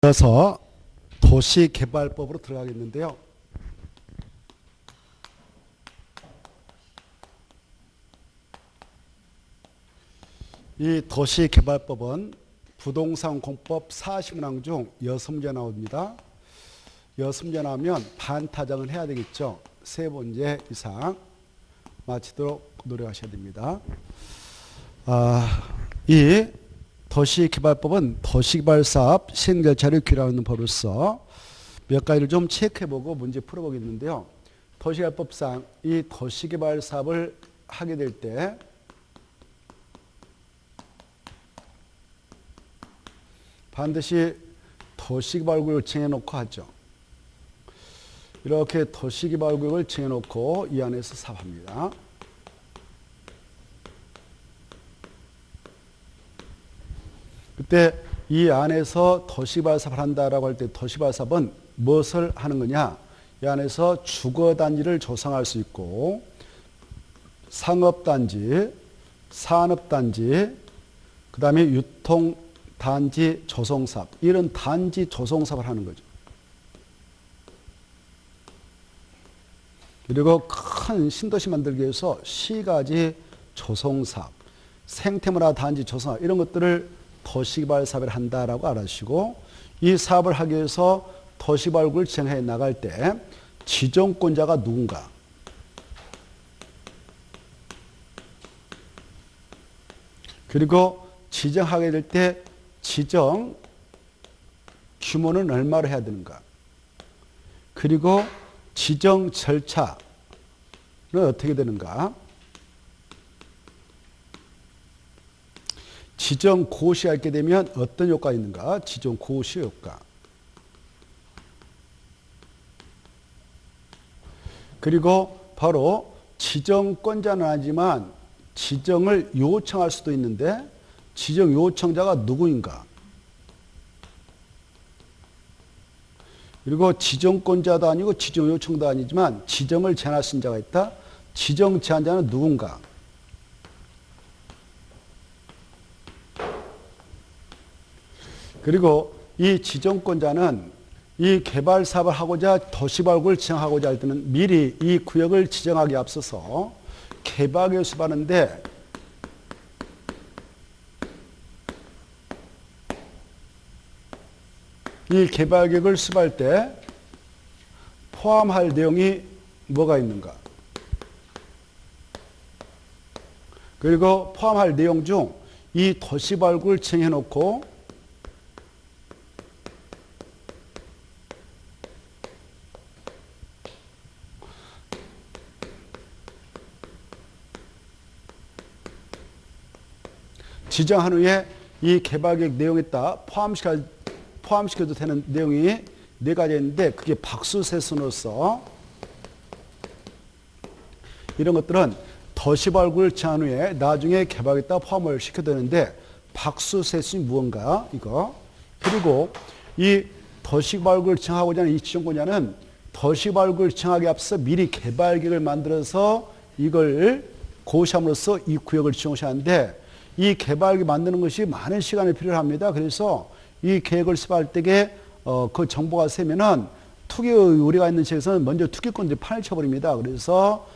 이어서 도시개발법으로 들어가겠는데요. 이 도시개발법은 부동산 공법 40문항 중 6문제 나옵니다. 6문제 나오면 반타작을 해야 되겠죠. 3문제 이상 마치도록 노력하셔야 됩니다. 이 도시개발법은 도시개발사업 시행절차를 규정하는 법으로서 몇 가지를 좀 체크해보고 문제 풀어보겠는데요. 도시개발법상 이 도시개발사업을 하게 될 때 반드시 도시개발구역을 정해놓고 하죠. 이렇게 도시개발구역을 정해놓고 이 안에서 사업합니다. 그때 이 안에서 도시개발사업을 한다라고 할 때 도시개발사업은 무엇을 하는 거냐? 이 안에서 주거단지를 조성할 수 있고 상업단지, 산업단지, 그 다음에 유통단지 조성사업, 이런 단지 조성사업을 하는 거죠. 그리고 큰 신도시 만들기 위해서 시가지 조성사업, 생태문화 단지 조성사업, 이런 것들을 도시개발 사업을 한다라고 알아주시고, 이 사업을 하기 위해서 도시개발구역을 지정해 나갈 때 지정권자가 누군가, 그리고 지정하게 될 때 지정 규모는 얼마로 해야 되는가, 그리고 지정 절차는 어떻게 되는가, 지정 고시하게 되면 어떤 효과가 있는가, 지정 고시 효과. 그리고 바로 지정권자는 아니지만 지정을 요청할 수도 있는데 지정 요청자가 누구인가. 그리고 지정권자도 아니고 지정 요청도 아니지만 지정을 제한할 수 있는 자가 있다. 지정 제한자는 누군가. 그리고 이 지정권자는 이 개발 사업을 하고자 도시개발구역을 지정하고자 할 때는 미리 이 구역을 지정하기 앞서서 개발계획을 수립하는데 이 개발계획을 수립할 때 포함할 내용이 뭐가 있는가. 그리고 포함할 내용 중 이 도시개발구역을 정해놓고 지정한 후에 이 개발계획 내용에 따라 포함시켜도 되는 내용이 4가지 있는데 그게 박수세순으로서 이런 것들은 도시개발구역을 정한 후에 나중에 개발계획에 따라 포함을 시켜야 되는데 박수세순이 무언가 이거. 그리고 이 도시개발구역을 정하고자 하는 이 지정권자는 도시개발구역을 정하기 앞서 미리 개발계획을 만들어서 이걸 고시함으로써 이 구역을 지정해야 하는데 이 개발계획 만드는 것이 많은 시간이 필요합니다. 그래서 이 계획을 수립할 때에 그 정보가 세면은 투기 우려가 있는 지역에서는 먼저 투기권들이 판을 쳐버립니다. 그래서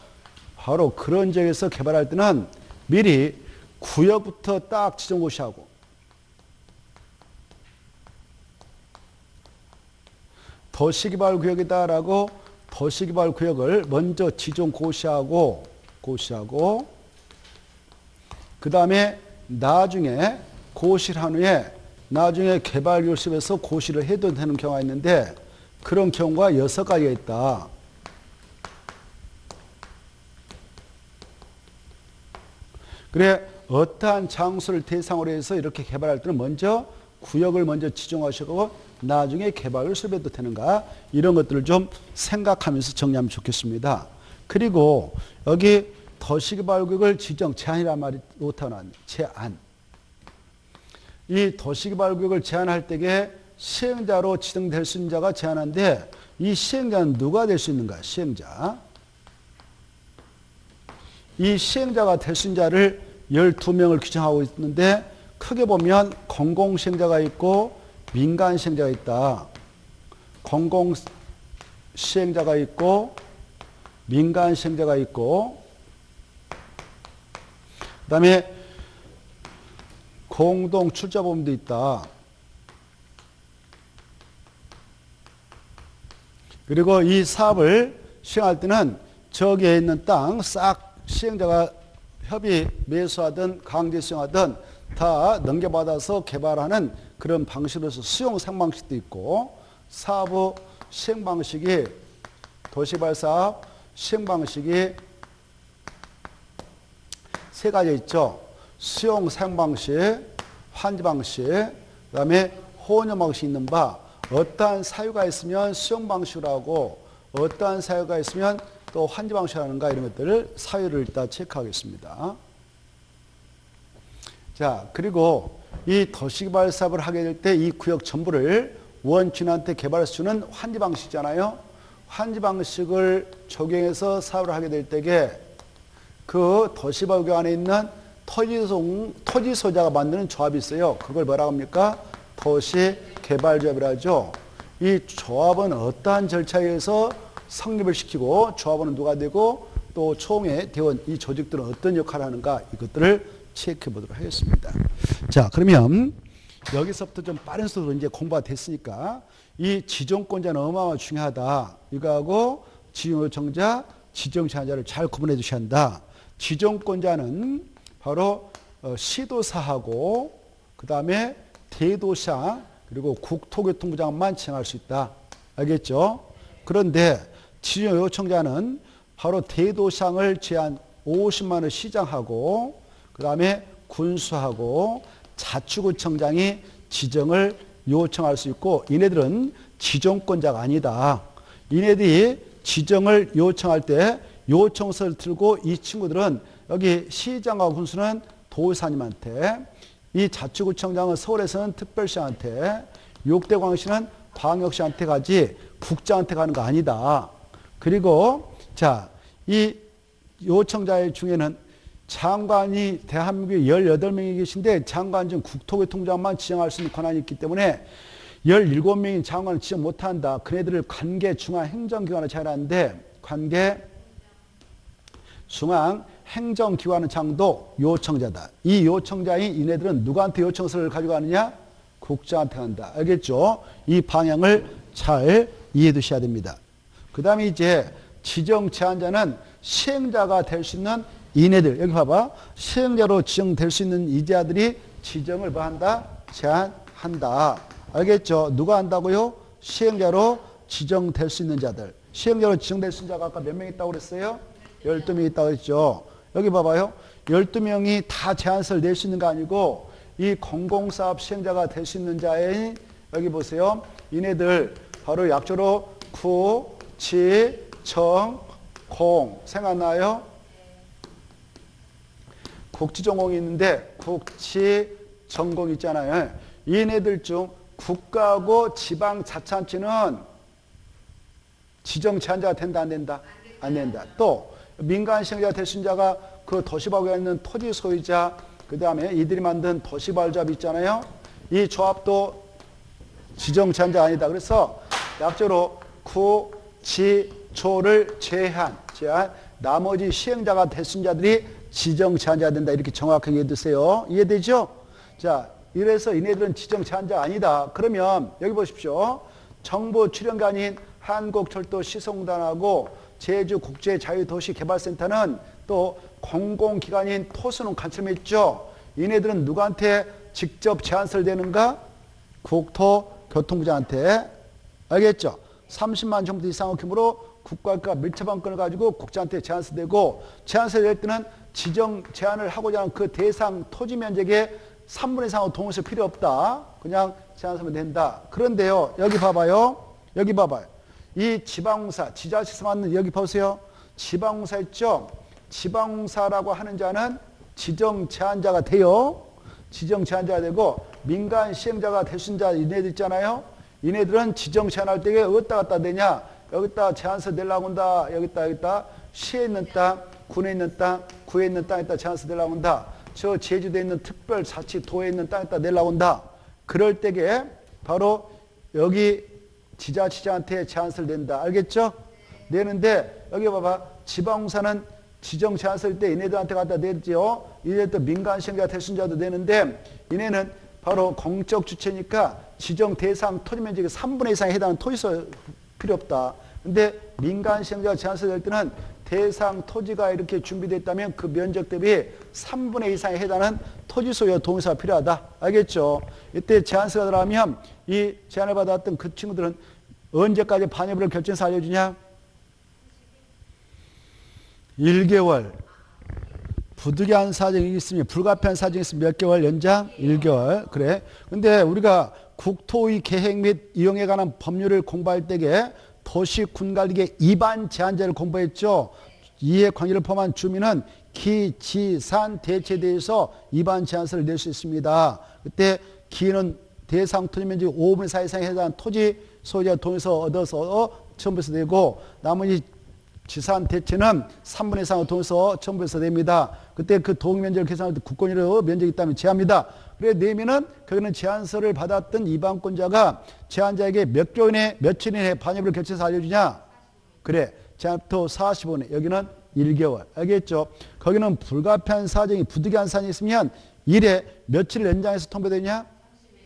바로 그런 지역에서 개발할 때는 미리 구역부터 딱 지정고시하고 도시개발구역이다라고 도시개발구역을 먼저 지정고시하고 그 다음에 나중에 고시를 한 후에 나중에 개발계획을 수립해서 고시를 해도 되는 경우가 있는데 그런 경우가 6가지가 있다. 그래 어떠한 장소를 대상으로 해서 이렇게 개발할 때는 먼저 구역을 먼저 지정하시고 나중에 개발을 수립해도 되는가, 이런 것들을 좀 생각하면서 정리하면 좋겠습니다. 그리고 여기 도시개발구역을 지정, 제한이란 말이 오타가 나왔네요. 제한. 이 도시개발구역을 제한할 때에 시행자로 지정될 수 있는 자가 제한한데 이 시행자는 누가 될 수 있는가? 시행자. 이 시행자가 될 수 있는 자를 12명을 규정하고 있는데 크게 보면 공공시행자가 있고 민간 시행자가 있다. 공공 시행자가 있고 민간 시행자가 있고 그 다음에 공동 출자보험도 있다. 그리고 이 사업을 시행할 때는 저기에 있는 땅 싹 시행자가 협의 매수하든 강제 수용하든 다 넘겨받아서 개발하는 그런 방식으로서 수용 생방식도 있고 사업 시행 방식이 도시개발 사업 시행 방식이 세 가지 있죠. 수용 사용 방식, 환지 방식, 그다음에 혼용 방식이 있는 바 어떠한 사유가 있으면 수용 방식으로 하고 어떠한 사유가 있으면 또 환지 방식으로 하는가 이런 것들을 사유를 일단 체크하겠습니다. 자, 그리고 이 도시개발 사업을 하게 될 때 이 구역 전부를 원주민한테 개발해서 주는 환지 방식이잖아요. 환지 방식을 적용해서 사업을 하게 될 때에 그 도시개발 구역 안에 있는 토지 소유자가 만드는 조합이 있어요. 그걸 뭐라고 합니까? 도시개발조합이라 하죠. 이 조합은 어떠한 절차에 의해서 성립을 시키고 조합원은 누가 되고 또 총회, 대원 이 조직들은 어떤 역할을 하는가 이것들을 체크해 보도록 하겠습니다. 자, 그러면 여기서부터 좀 빠른 속도로 이제 공부가 됐으니까 이 지정권자는 어마어마하게 중요하다. 이거하고 지정요청자, 지정제한자를 잘 구분해 주셔야 한다. 지정권자는 바로 시도사하고 그 다음에 대도시장 그리고 국토교통부 장관만 지정할 수 있다. 알겠죠? 그런데 지정요청자는 바로 대도시장을 제한 50만 원 시장하고 그 다음에 군수하고 자치구청장이 지정을 요청할 수 있고 이네들은 지정권자가 아니다. 이네들이 지정을 요청할 때 요청서를 들고 이 친구들은 여기 시장과 군수는 도의사님한테 이 자치구청장은 서울에서는 특별시한테 6대 광역시는 광역시한테 가지 국장한테 가는 거 아니다. 그리고 자, 이 요청자 중에는 장관이 대한민국에 18명이 계신데 장관 중 국토교통부장만 지정할 수 있는 권한이 있기 때문에 17명인 장관을 지정 못한다. 그네들을 관계 중앙행정기관을 제한하는데 관계 중앙행정기관은 장도 요청자다. 이 요청자인 이네들은 누구한테 요청서를 가지고 가느냐? 국장한테 간다. 알겠죠? 이 방향을 잘 이해해 두셔야 됩니다. 그 다음에 이제 지정 제한자는 시행자가 될 수 있는 이네들, 여기 봐봐. 시행자로 지정될 수 있는 이자들이 지정을 뭐 한다? 제한한다. 알겠죠? 누가 한다고요? 시행자로 지정될 수 있는 자들. 시행자로 지정될 수 있는 자가 아까 몇 명 있다고 그랬어요? 12명 있다고 했죠? 여기 봐봐요. 12명이 다 제한서를 낼 수 있는 거 아니고 이 공공사업 시행자가 될 수 있는 자의 여기 보세요. 이네들 바로 약조로 구, 지, 정, 공 생각나요? 국지전공이 있는데 국지전공 있잖아요. 얘네들 중 국가하고 지방자치단체는 지정 제한자가 된다 안 된다? 안 된다. 또 민간 시행자가 될 수 있는 자가 그 도시발구에 있는 토지 소유자 그 다음에 이들이 만든 도시발조합 있잖아요. 이 조합도 지정 제한자가 아니다. 그래서 약조로 구, 지, 조를 제한 나머지 시행자가 될 수 있는 자들이 지정 제한자가 된다. 이렇게 정확하게 이해되세요. 이해되죠? 자, 이래서 이네들은 지정 제한자가 아니다. 그러면 여기 보십시오. 정부 출연관인 한국철도시설공단하고 제주국제자유도시개발센터는 또 공공기관인 토수는 관철했죠. 이네들은 누구한테 직접 제한서를 내는가? 국토교통부장한테. 알겠죠? 30만 정도 이상의 규모로 국가가 밀접한건을 가지고 국장한테 제한서 내고 제한서 낼 때는 지정 제한을 하고자 하는 그 대상 토지 면적의 3분의 3의 동의서 필요 없다. 그냥 제한서면 된다. 그런데요. 여기 봐봐요. 여기 봐봐요. 이 지방공사, 지자체에서 만든 여기 보세요. 지방공사 있죠? 지방공사라고 하는 자는 지정 제한자가 돼요. 지정 제한자가 되고 민간 시행자가 될 수 있는 자 이네들 있잖아요. 이네들은 지정 제한할 때 어디다 갖다 대냐? 여기다 제한서 내려고 한다. 여기다 시에 있는 땅, 군에 있는 땅, 구에 있는 땅에다 제한서 내려고 한다. 저 제주도에 있는 특별자치도에 있는 땅에다 내려고 한다. 그럴 때에 바로 여기 지자체장한테 제안서를 낸다. 알겠죠? 내는데 여기 봐봐. 지방공사는 지정 제안서를 때 얘네들한테 갖다 내죠. 이제 또 민간시행자 대순자도 내는데 얘네는 바로 공적 주체니까 지정 대상 토지 면적의 3분의 2 이상에 해당하는 토지소 필요 없다. 근데 민간시행자 제안서 낼 때는 대상 토지가 이렇게 준비됐다면 그 면적 대비 3분의 2 이상에 해당하는 토지 소유와 동의서가 필요하다. 알겠죠? 이때 제안서가 들어가면 이 제안을 받았던 그 친구들은 언제까지 반입을 결정해서 알려주냐? 1개월. 부득이한 사정이 있으면, 불가피한 사정이 있으면 몇 개월 연장? 1개월. 그래. 근데 우리가 국토의 계획 및 이용에 관한 법률을 공부할 때에 도시군관리계 입안 제한제를 공부했죠. 이해 관계를 포함한 주민은 기, 지, 산, 대체에 대해서 입안 제한서를 낼 수 있습니다. 그때 기는 대상 토지 면적 5분의 4 이상에 해당하는 토지 소유자 동의서 얻어서 첨부해서 내고, 나머지 지산 대체는 3분의 1 이상의 동의서 첨부해서 냅니다. 그때 그 동의 면적을 계산할 때 국권이로 면적이 있다면 제한합니다. 그래 내면은 거기는 제안서를 받았던 입안권자가 제안자에게 몇 개월 이내 며칠 이내 반입을 결정해서 알려주냐? 그래. 제안부터 45일. 여기는 1개월. 알겠죠? 거기는 불가피한 사정이 부득이한 사정이 있으면 1에 며칠 연장해서 통보되냐?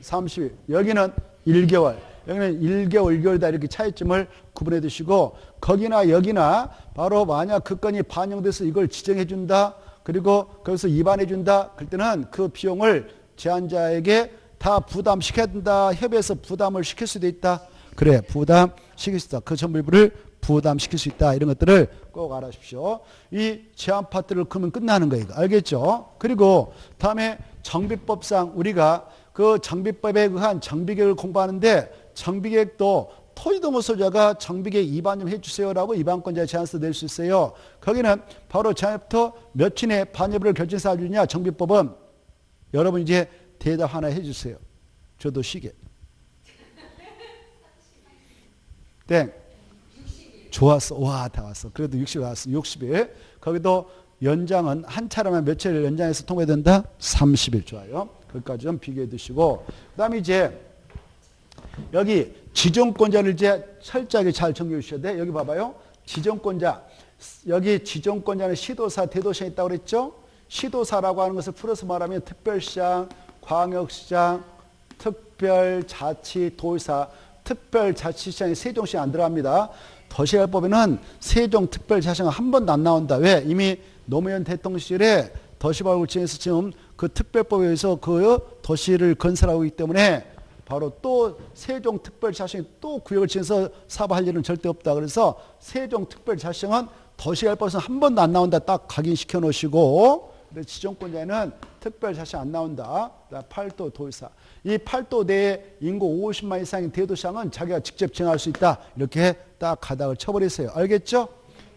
30일. 여기는 1개월. 여기는 1개월, 1개월이다. 이렇게 차이점을 구분해 두시고, 거기나 여기나 바로 만약 그 건이 반영돼서 이걸 지정해 준다. 그리고 거기서 입안해 준다. 그럴 때는 그 비용을 제안자에게 다 부담시켜야 된다. 협의해서 부담을 시킬 수도 있다. 그래, 부담시킬 수 있다. 그 전부를 부담시킬 수 있다. 이런 것들을 꼭 알아주십시오. 이 제안 파트를 그러면 끝나는 거예요. 알겠죠? 그리고 다음에 정비법상 우리가 그 정비법에 의한 정비계획을 공부하는데, 정비계획도 토지동호 소유자가 정비계획 입안 좀 해주세요라고 입안권자의 제안서 낼 수 있어요. 거기는 바로 제안부터 며칠 내에 반입을 결정해서 알려주냐? 정비법은 여러분 이제 대답 하나 해주세요. 저도 시계. 땡. 좋았어. 와, 다 왔어. 그래도 60일 왔어. 60일. 거기도 연장은 한 차례만 며칠 연장해서 통과된다? 30일. 좋아요. 거기까지 좀 비교해 두시고. 그 다음에 이제 여기 지정권자를 이제 철저하게 잘 정리해 주셔야 돼. 여기 봐봐요. 지정권자. 여기 지정권자는 시도사, 대도시장이 있다고 그랬죠? 시도사라고 하는 것을 풀어서 말하면 특별시장, 광역시장, 특별자치, 도의사, 특별자치시장이 세종시에 안 들어갑니다. 도시개발법에는 세종특별자치시장은 한 번도 안 나온다. 왜? 이미 노무현 대통령 시절에 도시개발국정에서 지금 그 특별법에 의해서 그 도시를 건설하고 있기 때문에 바로 또 세종특별자치시장이 또 구역을 지어서 사업할 일은 절대 없다. 그래서 세종특별자치시장은 도시개발법에서 한 번도 안 나온다. 딱 각인시켜 놓으시고, 지정권자에는 특별자치시장 안 나온다. 8도 도의사. 이 8도 내에 인구 50만 이상인 대도시장은 자기가 직접 지정할 수 있다. 이렇게 딱 가닥을 쳐버리세요. 알겠죠?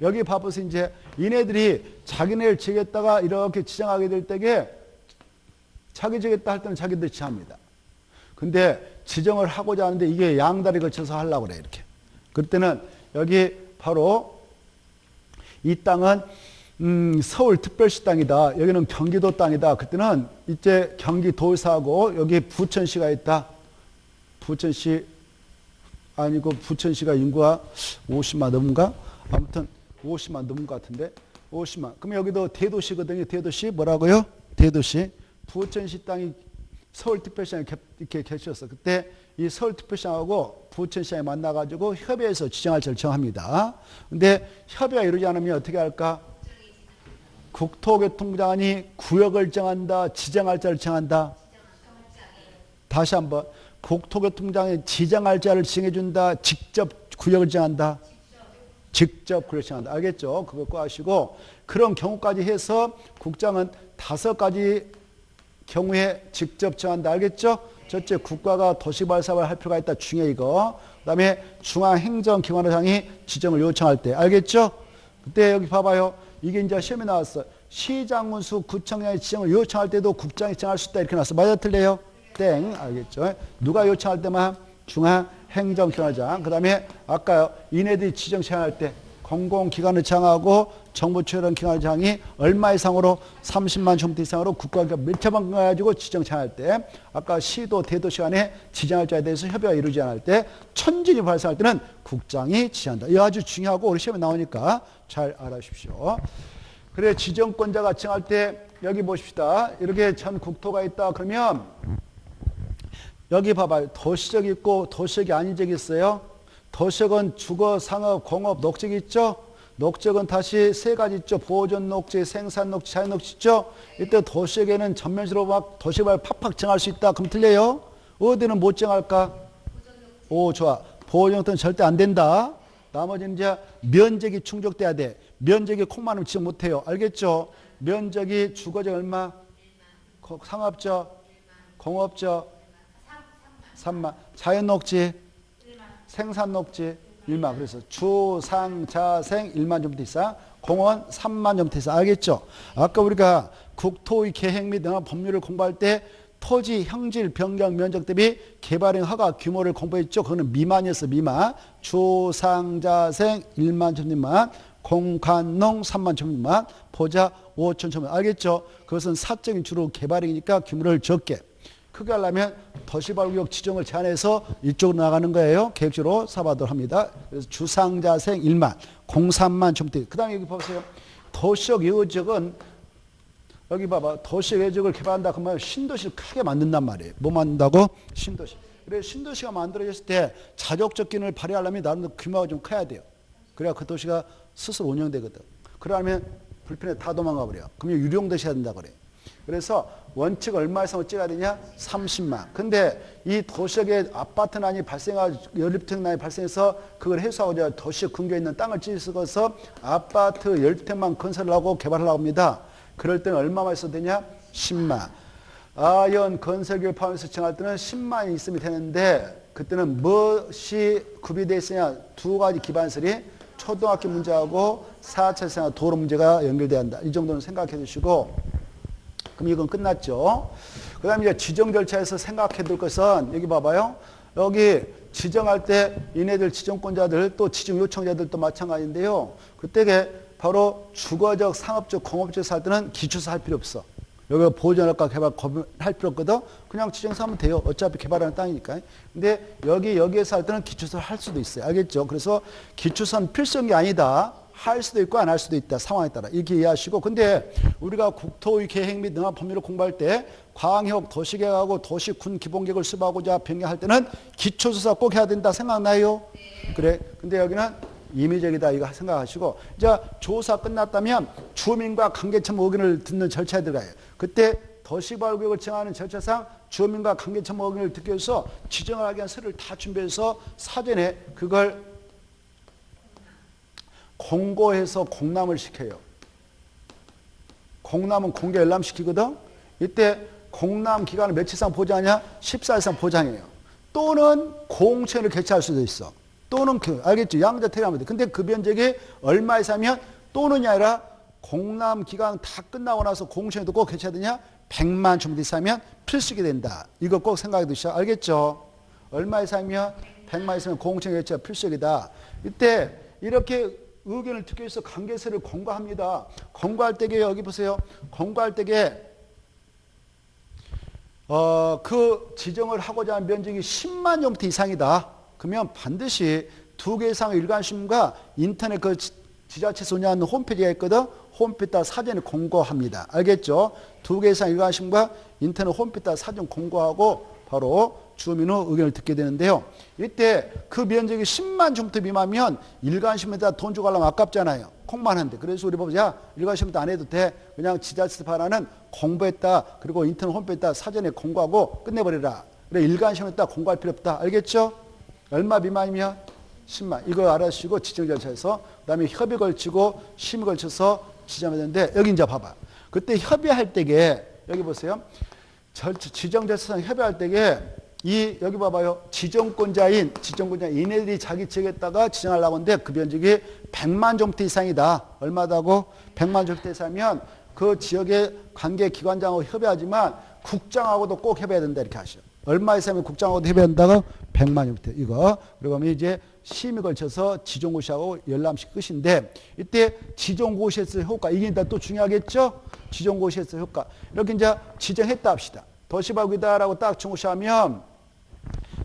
여기 봐보세요. 이제 이네들이 자기네를 지겠다가 이렇게 지정하게 될 때에 자기 지겠다 할 때는 자기들 지합니다. 근데 지정을 하고자 하는데 이게 양다리 걸쳐서 하려고 그래. 이렇게. 그럴 때는 여기 바로 이 땅은 서울특별시 땅이다. 여기는 경기도 땅이다. 그때는 이제 경기도의사하고 여기 부천시가 있다. 부천시 아니고 부천시가 인구가 50만 넘은가? 아무튼 50만 넘은 것 같은데 50만. 그럼 여기도 대도시거든요. 대도시 뭐라고요? 대도시. 부천시 땅이 서울특별시장에 이렇게 계셨어. 그때 이 서울특별시장하고 부천시장이 만나가지고 협의해서 지정할지를 정합니다. 근데 협의가 이루지 않으면 어떻게 할까? 국토교통부장이 구역을 정한다, 지정할자를 정한다. 다시 한번. 국토교통부장이 지정할자를 정해준다, 직접 구역을 정한다. 직접 구역을 정한다. 알겠죠? 그거 꼭 아시고, 그런 경우까지 해서 국장은 5가지 경우에 직접 정한다. 알겠죠? 첫째, 국가가 도시개발 사업을 할 필요가 있다. 중요해 이거. 그 다음에 중앙행정기관장이 지정을 요청할 때. 알겠죠? 그때 여기 봐봐요. 이게 이제 시험에 나왔어. 시장군수 구청장이 지정을 요청할 때도 국장이 정할 수 있다. 이렇게 나왔어. 맞아 틀려요? 땡. 알겠죠? 누가 요청할 때만 중앙행정기관장. 그 다음에 아까요. 이네들이 지정 제안할 때 공공기관을 지향하고 정부 출연 기관을 지향이 얼마 이상으로 30만 제곱미터 이상으로 국가가 밀접한 가지고 지정 제한할 때 아까 시도 대도시 간에 지정할자에 대해서 협의가 이루어지지 않을 때 천진이 발생할 때는 국장이 지정한다. 이거 아주 중요하고 우리 시험에 나오니까 잘 알아주십시오. 그래 지정권자가 지정할 때 여기 보십시다. 이렇게 전 국토가 있다 그러면 여기 봐봐요. 도시적 있고 도시적이 아닌 적이 있어요. 도시적은 주거, 상업, 공업, 녹지 있죠. 녹지역은 다시 세 가지 있죠. 보존 녹지, 생산 녹지, 자연 녹지 있죠. 이때 도시역에는 전면적으로 막 도시를 팍팍 정할 수 있다. 그럼 틀려요? 어디는 못 정할까? 오, 좋아. 보존역은 절대 안 된다. 나머지는 이제 면적이 충족돼야 돼. 면적이 콩만하면 지정 못해요. 알겠죠? 면적이 주거적 얼마? 상업적, 공업적 3만. 자연 녹지, 생산 녹지 1만. 그래서 주, 상, 자, 생 1만 제곱미터 이상, 공원 3만 제곱미터 이상. 알겠죠? 아까 우리가 국토의 계획 및 등한 법률을 공부할 때 토지 형질 변경 면적 대비 개발행 허가 규모를 공부했죠. 그거는 미만이었어. 미만. 주, 상, 자, 생 1만 제곱미터 미만, 공간농 3만 제곱미터 미만, 보자 5천 제곱미터. 알겠죠? 그것은 사적인 주로 개발이니까 규모를 적게. 크게 하려면 도시발구역 지정을 제한해서 이쪽으로 나가는 거예요. 계획적으로 사바도록 합니다. 그래서 주상자생 1만, 공3만 제곱미터. 그 다음에 여기 보세요. 도시적 예우지역은 여기 봐봐. 도시적 예우지역을 개발한다 그러면 신도시를 크게 만든단 말이에요. 뭐 만든다고? 신도시. 그래서 신도시가 만들어졌을 때 자족적 기능을 발휘하려면 나름대로 규모가 좀 커야 돼요. 그래야 그 도시가 스스로 운영되거든. 그러면 불편해 다 도망가 버려. 그러면 유령도시 해야 된다 그래. 그래서 원칙 얼마 이상을 찍어야 되냐? 30만. 근데 이 도시역에 아파트난이 발생하고 연립주택난이 발생해서 그걸 해소하고자 도시역 근교에 있는 땅을 찢어서 아파트 연립주택만 건설을 하고 개발을 하고 합니다. 그럴 때는 얼마만 있어도 되냐? 10만. 아연 건설비를 포함해서 정할 때는 10만이 있으면 되는데 그때는 무엇이 구비되어 있으냐? 두 가지 기반설이 초등학교 문제하고 4차 생활 도로 문제가 연결돼야 한다. 이 정도는 생각해 두시고 그럼 이건 끝났죠. 그 다음에 이제 지정 절차에서 생각해 둘 것은 여기 봐봐요. 여기 지정할 때 이네들 지정권자들 또 지정 요청자들도 마찬가지인데요. 그때 바로 주거적, 상업적, 공업적에서 할 때는 기초서 할 필요 없어. 여기 보존할까 개발 할 필요 없거든. 그냥 지정서 하면 돼요. 어차피 개발하는 땅이니까. 근데 여기에서 할 때는 기초서 할 수도 있어요. 알겠죠? 그래서 기초서는 필수한 게 아니다. 할 수도 있고 안 할 수도 있다. 상황에 따라. 이렇게 이해하시고. 근데 우리가 국토의 계획 및 능한 법률을 공부할 때 광역 도시계획하고 도시군 기본계획을 수립하고자 변경할 때는 기초조사 꼭 해야 된다. 생각나요? 그래. 근데 여기는 임의적이다. 이거 생각하시고. 이제 조사 끝났다면 주민과 관계청 의견을 듣는 절차에 들어가요. 그때 도시발구역을 정하는 절차상 주민과 관계청 의견을 듣기 위해서 지정을 하기 위한 서류를 다 준비해서 사전에 그걸 공고해서 공람을 시켜요. 공람은 공개 열람시키거든. 이때 공람 기간을 며칠 이상 보장하냐? 14일 이상 보장해요. 또는 공청회를 개최할 수도 있어. 또는 알겠죠? 양자 택하면 돼. 근데 그 면적이 얼마 이상이면 또는이 아니라 공람 기간 다 끝나고 나서 공청회도 꼭 개최해야 되냐? 100만 제곱미터 이상이면 필수게 된다. 이거 꼭 생각해 두시죠. 알겠죠? 얼마 이상이면 100만 이상이면 공청회 개최가 필수적이다. 이때 이렇게 의견을 듣기 위해서 관계서를 공고합니다. 공고할 때게 여기 보세요. 공고할 때게 그 지정을 하고자 하는 면적이 10만 제곱미터 이상이다. 그러면 반드시 2개 이상의 일간신문과 인터넷 그 지자체에서 운영하는 홈페이지가 있거든. 홈페이지에다 사전에 공고합니다. 알겠죠? 2개 이상 일간신문과 인터넷 홈페이지에다 사전 공고하고 바로 주민의 의견을 듣게 되는데요. 이때 그 면적이 10만 제곱미터 미만이면 일간신문에다 돈 주고 하려면 아깝잖아요. 콩만 한데. 그래서 우리 보자. 일간신문도 안 해도 돼. 그냥 지자체 바라는 공부했다. 그리고 인터넷 홈페이지에다 사전에 공고하고 끝내버리라. 그래 일간신문에다 공고할 필요 없다. 알겠죠? 얼마 미만이면 10만. 이거 알아주시고 지정 절차에서 그다음에 협의 걸치고 심의 걸쳐서 지정해야 되는데 여기 이제 봐봐. 그때 협의할 때게 여기 보세요. 지정 절차상 협의할 때게 여기 봐봐요. 지정권자인 얘네들이 자기 지역에다가 지정하려고 하는데 그 면적이 100만 제곱미터 이상이다. 얼마다고? 100만 제곱미터 이상이면 그 지역의 관계기관장하고 협의하지만 국장하고도 꼭 협의해야 된다. 이렇게 하시죠. 얼마 이상이면 국장하고도 협의한다고 100만이부터 이거. 그리고 하면 이제 심의 걸쳐서 지정고시하고 열람식 끝인데 이때 지정고시에서 효과 이게 일단 또 중요하겠죠? 지정고시에서 효과 이렇게 이제 지정했다 합시다. 도시발굴이다라고 딱 중고시하면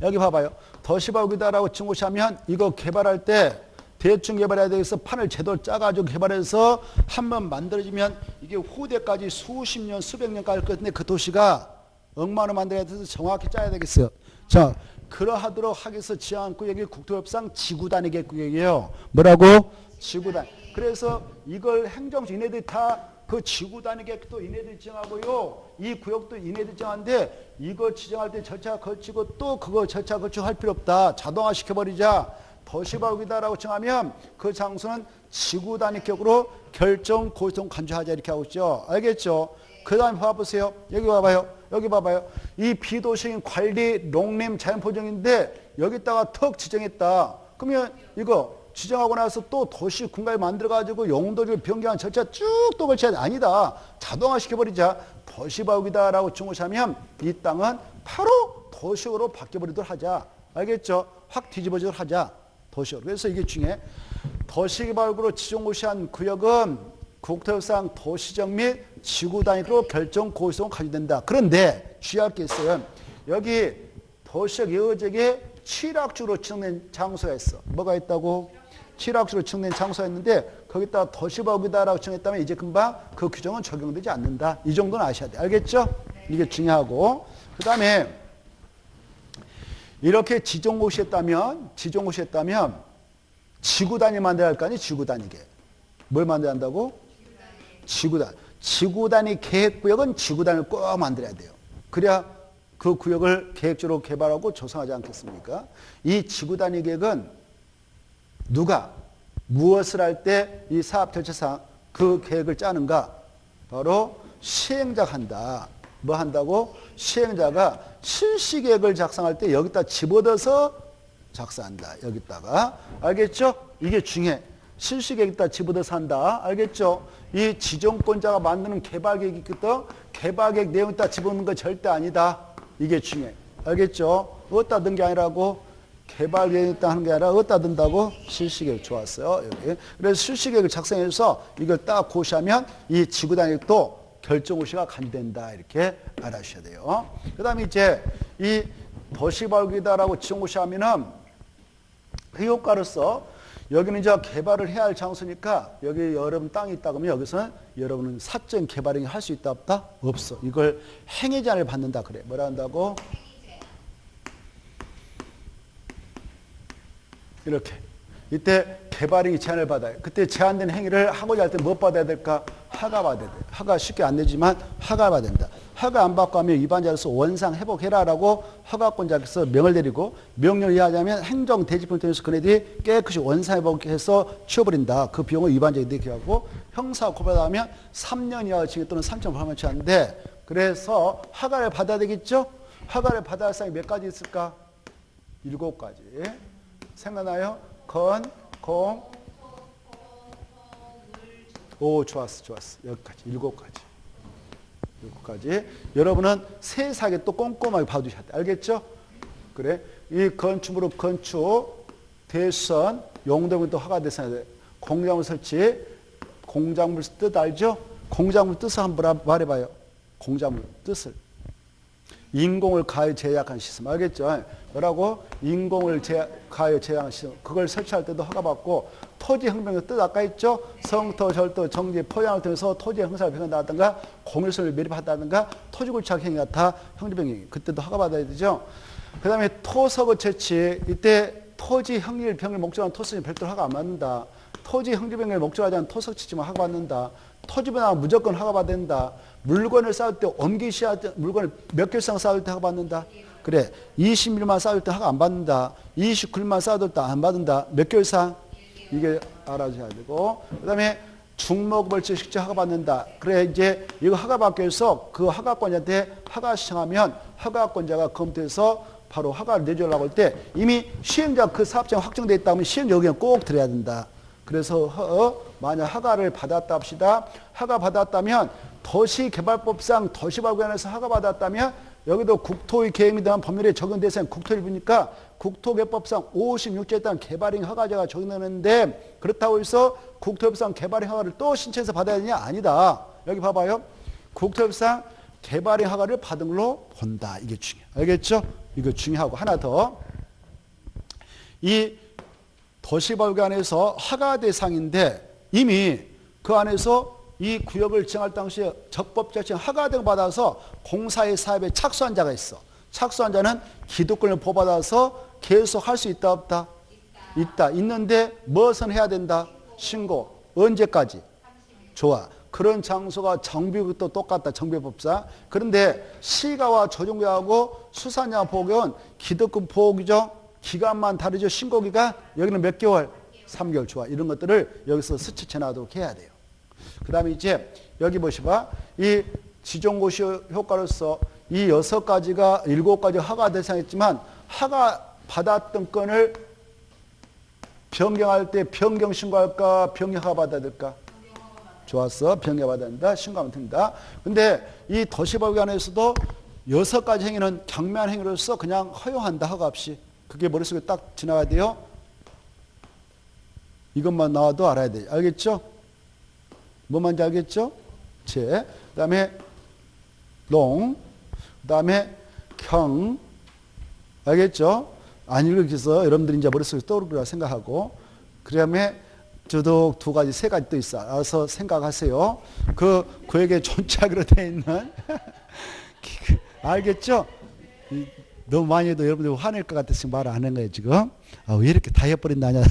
여기 봐봐요. 도시발굴이다라고 중고시하면 이거 개발할 때 대충 개발해야 되겠어. 판을 제대로 짜가지고 개발해서 한번 만들어지면 이게 후대까지 수십 년, 수백 년 갈 것 같은데 그 도시가 억만원 만들어야 돼서 정확히 짜야 되겠어요. 자, 그러하도록 하기 위해서 지정한 구역이 국토협상 지구단위 계획이에요. 뭐라고? 지구단. 그래서 이걸 행정처 이네들이 다 그 지구단위 계획도 이네들이 지정하고요. 이 구역도 이네들이 지정하는데 이거 지정할 때 절차 거치고 또 그거 절차 거치고 할 필요 없다. 자동화 시켜버리자. 도시발굴이다라고 정하면 그 장소는 지구단위 격으로 결정, 고시동 간주하자 이렇게 하고 있죠. 알겠죠? 그 다음에 봐보세요. 여기 봐봐요. 여기 봐봐요. 이 비도시인 관리, 농림, 자연포정인데 여기다가 턱 지정했다. 그러면 이거 지정하고 나서 또 도시 군가에 만들어가지고 용도를 변경한 절차 쭉 또 걸쳐야 돼. 아니다. 자동화 시켜버리자. 도시발굴이다라고 중고시하면 이 땅은 바로 도시로 바뀌어버리도록 하자. 알겠죠? 확 뒤집어지도록 하자. 도시로. 그래서 이게 중에 도시개발구로 지정고시한 구역은 국토협상 도시적 및 지구단위로 결정 고시성을 가지게 된다. 그런데 주의할 게 있어요. 여기 도시적 여지역에 칠학주로 지정된 장소가 있어. 뭐가 있다고? 칠학주로 지정된 장소가 있는데 거기다가 도시발굴이다라고 정했다면 이제 금방 그 규정은 적용되지 않는다. 이 정도는 아셔야 돼. 알겠죠? 이게 중요하고 그 다음에 이렇게 지정고시했다면 지구단위 만들어야 할 거 아니에요? 지구단위계. 뭘 만들어야 한다고? 지구단위 계획구역은 지구단위를 꼭 만들어야 돼요. 그래야 그 구역을 계획적으로 개발하고 조성하지 않겠습니까? 이 지구단위 계획은 누가 무엇을 할 때 이 사업 절차상 그 계획을 짜는가? 바로 시행자가 한다. 뭐 한다고? 시행자가 실시계획을 작성할 때 여기다 집어넣어서 작성한다. 여기다가. 알겠죠? 이게 중요해. 실시계획에다 집어넣어서 한다. 알겠죠? 이 지정권자가 만드는 개발계획이 있거든. 개발계획 내용에다 집어넣는 거 절대 아니다. 이게 중요해. 알겠죠? 어디다 넣은 게 아니라고? 개발계획에다 하는 게 아니라 어디다 넣는다고? 실시계획. 좋았어요. 여기. 그래서 실시계획을 작성해서 이걸 딱 고시하면 이 지구단위도 결정고시가 간주된다. 이렇게 알아주셔야 돼요. 그 다음에 이제 이 도시발굴이다라고 지정고시하면은 그 효과로서 여기는 이제 개발을 해야 할 장소니까 여기 여러분 땅이 있다 그러면 여기서는 여러분은 사적 개발행위 할 수 있다 없다? 없어. 이걸 행위제한을 받는다 그래. 뭐라 한다고? 이렇게. 이때 개발행위 제한을 받아요. 그때 제한된 행위를 하고자 할 때 뭐 받아야 될까? 허가 받아야 돼. 허가 쉽게 안 되지만 허가 받아야 된다. 허가 안 받고 하면 위반자로서 원상 회복해라라고 허가권자께서 명을 내리고 명령을 이해하자면 행정대집을 통해서 그네들이 깨끗이 원상 회복해서 치워버린다. 그 비용을 위반자에게 기하고 형사 고발하면 3년 이하 징역 또는 3,500만 원인데 그래서 허가를 받아야 되겠죠? 허가를 받아야 할 사항이 몇 가지 있을까? 7가지. 생각나요? 건, 공, 오, 좋았어. 여기까지. 7가지. 여러분은 세세하게 또 꼼꼼하게 봐두셔야 돼. 알겠죠? 그래. 이 건축물로 건축, 대선, 용도면 또 허가 대상에 공작물 설치, 공작물 뜻 알죠? 공작물 뜻을 한번 말해봐요. 공작물 뜻을. 인공을 가해 제약한 시스템. 알겠죠? 뭐라고? 인공을 가해 제약한 시스템. 그걸 설치할 때도 허가받고 토지 형평의 뜻 아까 있죠? 성토, 절도, 정지, 포양을 통해서 토지 형사를 변경한다든가 공유성을 매립한다든가 토지 굴착 행위가 다 형지변경. 그때도 허가받아야 되죠? 그 다음에 토석의 채취. 이때 토지 형질 변경을 목적으로 한 토석이 별도로 허가 안 받는다. 토지 형질 변경을 목적으로 하지 않은 토석 채취만 허가받는다. 토지 변화가 무조건 허가받아야 된다. 물건을 쌓을 때 엄기시할 때 물건을 몇 개씩 쌓을 때 허가받는다. 그래. 20밀만 쌓을 때 허가 안 받는다. 29밀만 쌓을 때 안 받는다. 몇 개월 이상? 이게 알아줘야 되고. 그 다음에 중목벌지 식재 허가받는다. 그래 이제 이거 허가받기 위해서 그 허가권자한테 허가 신청하면 허가권자가 검토해서 바로 허가를 내주려고 할 때 이미 시행자 그 사업장 확정되어 있다 하면 시행자 의견 꼭 들어야 된다. 그래서 만약 허가를 받았다 합시다. 허가 받았다면 도시개발법상 도시발굴안에서 허가 받았다면 여기도 국토의 계획에 대한 법률에 적용 대상 국토일부니까 국토개법상 56조에 따른 개발행 허가제가 적용되는데 그렇다고 해서 국토협상 개발행 허가를 또 신청해서 받아야 되냐? 아니다. 여기 봐봐요. 국토협상 개발행 허가를 받은 걸로 본다. 이게 중요해요. 알겠죠? 이거 중요하고 하나 더. 이 도시법규 안에서 허가 대상인데 이미 그 안에서 이 구역을 지정할 당시에 적법적 지정 허가등을 받아서 공사의 사업에 착수한 자가 있어. 착수한 자는 기득권을 보호받아서 계속 할 수 있다 없다? 있다. 있는데 무엇은 해야 된다? 신고. 언제까지? 좋아. 그런 장소가 정비법도 똑같다. 정비법상. 그런데 시가와 조정구역하고 수산자 보호구역은 기득권 보호규정 기간만 다르죠. 신고기간 여기는 몇 개월? 3개월. 좋아. 이런 것들을 여기서 스치쳐 놔도록 해야 돼요. 그 다음에 이제 여기 보시봐. 이 지정고시 효과로서 이 6가지가 7가지 허가 대상이었지만 허가 받았던 건을 변경할 때 변경 신고할까? 변경 허가 받아야 될까? 좋았어. 변경 받아야 된다. 신고하면 된다. 근데 이 도시법규 안에서도 6가지 행위는 경미한 행위로서 그냥 허용한다. 허가 없이. 그게 머릿속에 딱 지나가야 돼요. 이것만 나와도 알아야 돼요. 알겠죠? 뭐만지 알겠죠? 제, 그 다음에 롱, 그 다음에 경, 알겠죠? 안 읽어서 여러분들이 이제 머릿속에 떠오를 거라 생각하고, 그 다음에 저도 2가지, 3가지 또 있어. 알아서 생각하세요. 그에게 존착으로 되어 있는, 알겠죠? 너무 많이 해도 여러분들 화낼 것 같아서 말 안 하는 거예요, 지금. 왜 이렇게 다 해버린다냐.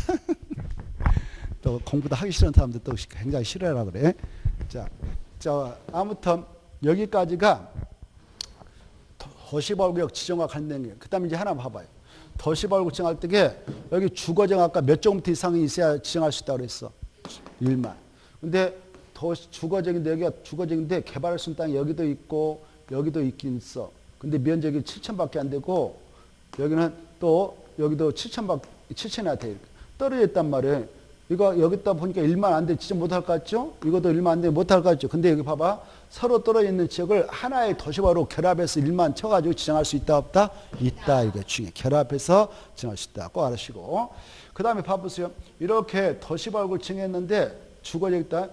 또 공부도 하기 싫은 사람들 또 굉장히 싫어하라 그래. 자, 아무튼 여기까지가 도시보호구역 지정과 관련된 게. 그 다음에 이제 하나 봐봐요. 도시보호구역 지정할 때 여기 주거정 아까 몇 제곱미터 이상이 있어야 지정할 수 있다고 그랬어. 1만. 근데 주거정인데 여기가 주거정인데 개발할 수 있는 땅이 여기도 있고 여기도 있긴 있어. 근데 면적이 7천밖에 안 되고 여기는 또 여기도 7천이나 돼. 떨어져 있단 말이에요. 이거 여기다 보니까 1만 안 돼. 지정 못할 것 같죠? 이것도 1만 안 돼. 못할 것 같죠? 근데 여기 봐봐. 서로 떨어져 있는 지역을 하나의 도시화로 결합해서 1만 쳐가지고 지정할 수 있다 없다? 있다. 이거 중요해. 결합해서 지정할 수 있다. 꼭 알으시고. 그 다음에 봐보세요. 이렇게 도시화를 지정했는데 주거지역다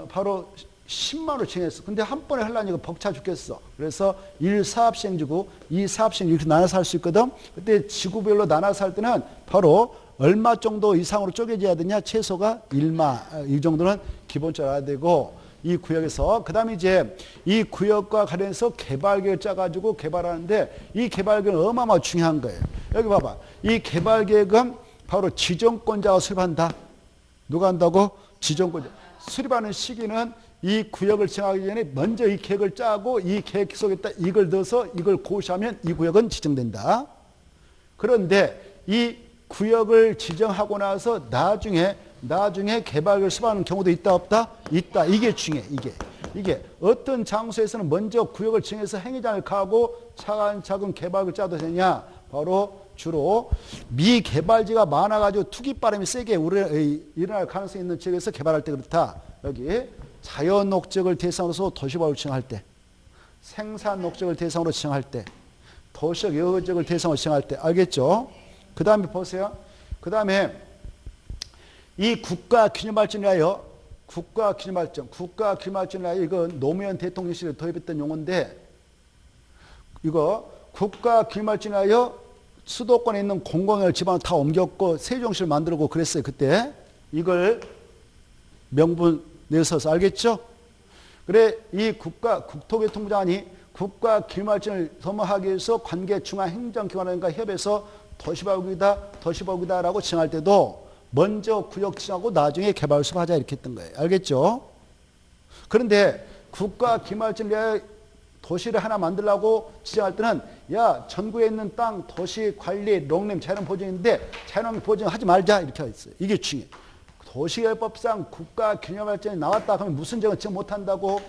바로 10만으로 지정했어. 근데 한 번에 하려니까 벅차 죽겠어. 그래서 1사업시행지구, 2사업시행 이렇게 나눠서 할 수 있거든. 그때 지구별로 나눠서 할 때는 바로 얼마 정도 이상으로 쪼개져야 되냐? 최소가 1마. 이 정도는 기본적으로 알아야 되고, 이 구역에서. 그 다음에 이제 이 구역과 관련해서 개발계획을 짜가지고 개발하는데 이 개발계획은 어마어마하게 중요한 거예요. 여기 봐봐. 이 개발계획은 바로 지정권자가 수립한다. 누가 한다고? 지정권자. 수립하는 시기는 이 구역을 지정하기 전에 먼저 이 계획을 짜고 이 계획 속에다 이걸 넣어서 이걸 고시하면 이 구역은 지정된다. 그런데 이 구역을 지정하고 나서 나중에 개발을 수반하는 경우도 있다 없다? 있다. 이게 중요해. 이게 어떤 장소에서는 먼저 구역을 지정해서 행위장을 가고 차근차근 개발을 짜도 되냐? 바로 주로 미개발지가 많아가지고 투기바람이 세게 일어날 가능성이 있는 지역에서 개발할 때 그렇다. 여기 자연 녹적을 대상으로서 도시보호구역을 지정할 때, 생산 녹적을 대상으로 지정할 때, 도시적 여적을 대상으로 지정할 때. 알겠죠? 그 다음에 보세요. 그 다음에 이 국가균형발전을 위하여 이거 노무현 대통령실에 도입했던 용어인데 이거 국가균형발전을 위하여 수도권에 있는 공공을 지방으로 다 옮겼고 세종시를 만들고 그랬어요. 그때 이걸 명분 내서서 알겠죠? 그래 이 국토교통부 장관이 국가균형발전을 도모하기 위해서 관계 중앙행정기관과 협의해서 도시보호구역이다라고 지정할 때도 먼저 구역 지정하고 나중에 개발 수립하자 이렇게 했던 거예요. 알겠죠? 그런데 국가균형발전을 위해 도시를 하나 만들려고 지정할 때는 야 전국에 있는 땅 도시 관리 롱렘 자연 보존인데 자연 보존 하지 말자 이렇게 했어요. 이게 중요해요. 도시개발법상 국가균형발전이 나왔다 하면 무슨 지역은 지정 못한다고?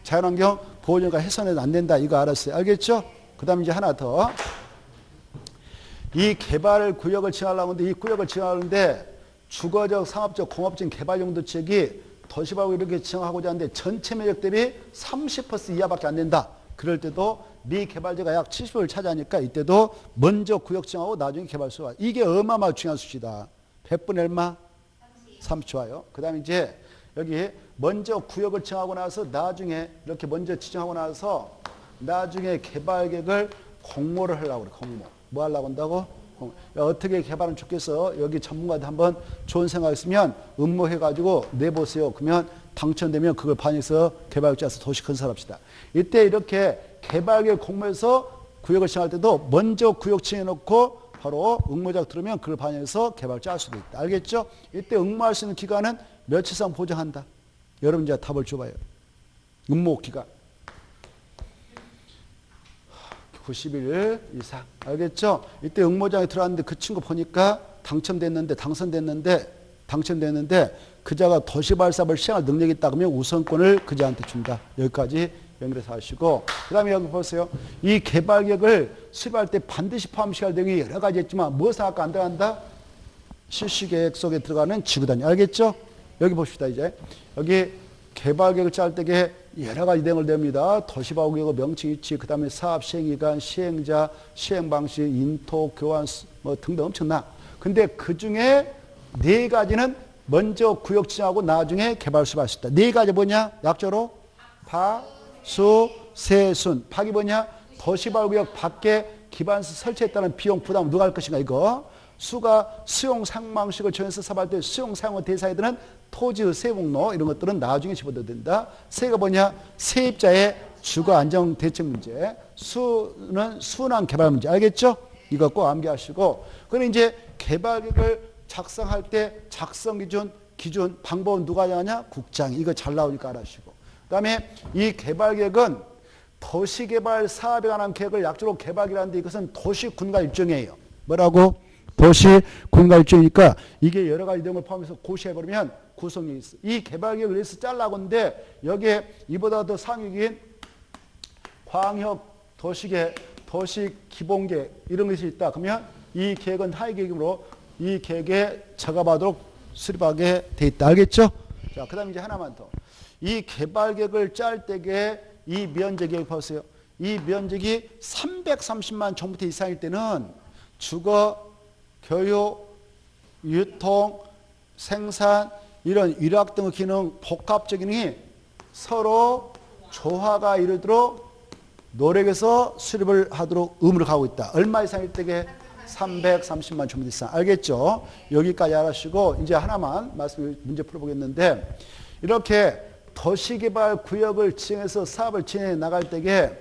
자연환경 보존과 훼손해도 안 된다. 이거 알았어요. 알겠죠? 그 다음에 이제 하나 더. 이 개발 구역을 지정하려고 하는데 이 구역을 지정하는데 주거적, 상업적, 공업적인 개발 용도 지역이 도시보호구역 이렇게 지정하고자 하는데 전체 면적 대비 30% 이하밖에 안 된다. 그럴 때도 미개발지가 약 70을 차지하니까 이때도 먼저 구역 지정하고 나중에 개발수가 이게 어마어마하게 중요한 수치다. 100분의 얼마? 30초와요. 그 다음에 이제 여기 먼저 구역을 정하고 나서 나중에 이렇게 먼저 지정하고 나서 나중에 개발계획을 공모를 하려고 그래. 공모. 뭐 하려고 한다고? 어떻게 개발하면 좋겠어? 여기 전문가들 한번 좋은 생각 있으면 음모해가지고 내보세요. 그러면 당첨되면 그걸 반영해서 개발자에서 도시 건설합시다. 이때 이렇게 개발계획 공모해서 구역을 정할 때도 먼저 구역 정해놓고 바로 응모작 들으면 그걸 반영해서 개발자 할 수도 있다. 알겠죠? 이때 응모할 수 있는 기간은 며칠 이상 보장한다. 여러분 이제 답을 줘봐요. 응모 기간. 90일 이상. 알겠죠? 이때 응모장에 들어왔는데 그 친구 보니까 당첨됐는데 그자가 도시발사업을 시행할 능력이 있다 그러면 우선권을 그자한테 준다. 여기까지 연결해서 하시고 그 다음에 여기 보세요. 이 개발계획을 수립할 때 반드시 포함시켜야 할 내용이 여러 가지 있지만 무엇은 아까 안 들어간다? 실시계획 속에 들어가는 지구단위. 알겠죠? 여기 봅시다. 이제 여기 개발계획을 짤 때에 여러 가지 내용을 냅니다. 도시바구계획 명칭 위치, 그 다음에 사업 시행기간, 시행자, 시행방식, 인토, 교환 뭐 등등 엄청나. 근데 그 중에 4가지는 먼저 구역 지정하고 나중에 개발 수립할 수 있다. 4가지 뭐냐? 약조로 파, 수, 세, 순. 파기 뭐냐? 도시발구역 밖에 기반시 설치에 따른 비용 부담을 누가 할 것인가 이거. 수가 수용 사용방식을 정해서 사업할 때 수용 사용의 대상이 되는 토지의 세목로 이런 것들은 나중에 집어넣어야 된다. 세가 뭐냐? 세입자의 주거 안정 대책 문제. 수는 순환 개발 문제. 알겠죠? 이거 꼭 암기하시고. 그럼 이제 개발계획을 작성할 때 작성 기준 방법은 누가 정하냐? 국장이. 이거 잘 나오니까 알아주시고. 그 다음에 이 개발계획은 도시개발 사업에 관한 계획을 약조로 개발계획이라는데 이것은 도시군가 일정이에요. 뭐라고? 도시군가 일정이니까 이게 여러 가지 내용을 포함해서 고시해버리면 구성이 있어. 이 개발계획을 위해서 짤라고 하는데 여기에 이보다 더 상위인 광역 도시계, 도시기본계획 이런 것이 있다. 그러면 이 계획은 하위계획으로 이 계획에 적합하도록 수립하게 돼 있다. 알겠죠? 자, 그 다음에 이제 하나만 더. 이 개발계획을 짤 때에 이 면적이 보세요. 이 면적이 330만 제곱미터 이상일 때는 주거, 교육, 유통, 생산 이런 일학 등의 기능, 복합적 기능이 서로 조화가 이루도록 노력해서 수립을 하도록 의무를 가고 있다. 얼마 이상일 때게 330만 제곱미터 이상. 알겠죠? 여기까지 알아주시고 이제 하나만 문제 풀어보겠는데 이렇게 도시개발 구역을 지정해서 사업을 진행해 나갈 때에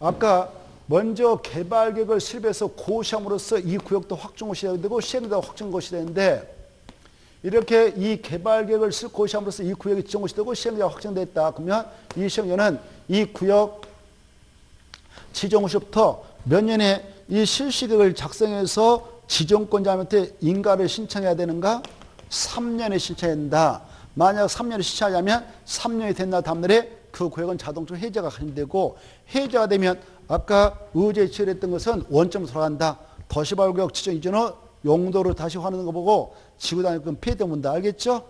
아까 먼저 개발계획을 수립해서 고시함으로써 이 구역도 확정 것이 되고 시행도 확정 것이 되는데 이렇게 이 개발계획을 고시함으로써 이 구역이 지정 것이 되고 시행자가 확정됐다. 그러면 이 시행자는 이 구역 지정 시부터 몇 년에 이 실시계획을 작성해서 지정권자한테 인가를 신청해야 되는가? 3년에 신청해야 된다. 만약 3년을 신청하자면 3년이 된 날 다음날에 그 구역은 자동적으로 해제가 되고 해제가 되면 아까 의제 지정했던 것은 원점으로 돌아간다. 도시발구역 지정 이전은 용도를 다시 환원하는 거 보고 지구단위권 폐쇄 문다. 알겠죠?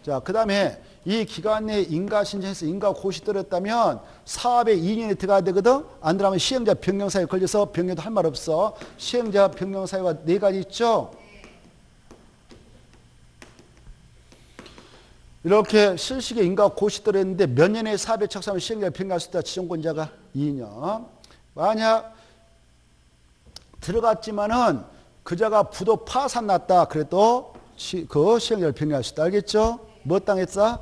자, 그 다음에 이 기간 내에 인가 신청해서 인가 고시 떨었다면 사업에 2년이 들어가야 되거든. 안 들어가면 시행자 변경 사유에 걸려서 변경도 할 말 없어. 시행자 변경 사유가 4가지 있죠. 이렇게 실시계 인가 고시 떨었는데 몇 년에 사업에 착수하면 시행자가 변경할 수 있다. 지정권자가 2년. 만약 들어갔지만은 그자가 부도 파산 났다. 그래도 그 시행자를 변경할 수 있다. 알겠죠? 뭐 당했어?